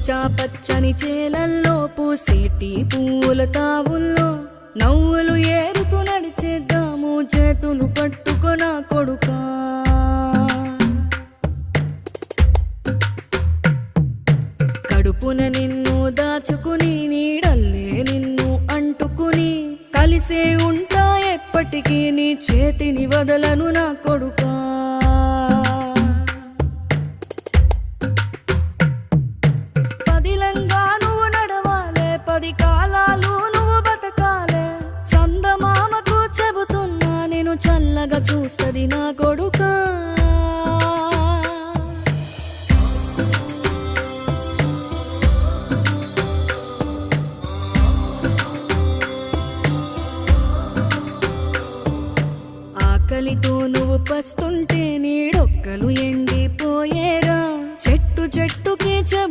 పచ్చా పచ్చని చేలల్లో పూసేటి పూల తావుల్లో నవ్వులు ఏరుతూ నడిచేద్దాము చేతులు పట్టుకొన కొడుకా. కడుపున నిన్ను దాచుకుని నీడల్లే నిన్ను అంటుకుని కలిసే ఉంటా ఎప్పటికీ నీ చేతిని వదలను నా కొడుకా. పదిలంగా నువ్వు నడవాలే, 10 కాలాలు నువ్వు బతకాలే. చందమామకు చెబుతున్నా నేను చల్లగా చూస్తది నా కొడుకా. ఆకలితో నువ్వు పస్తుంటే నీడొక్కలు ఎండిపోయేరా. చెట్టు చెట్టుకి చెబుతా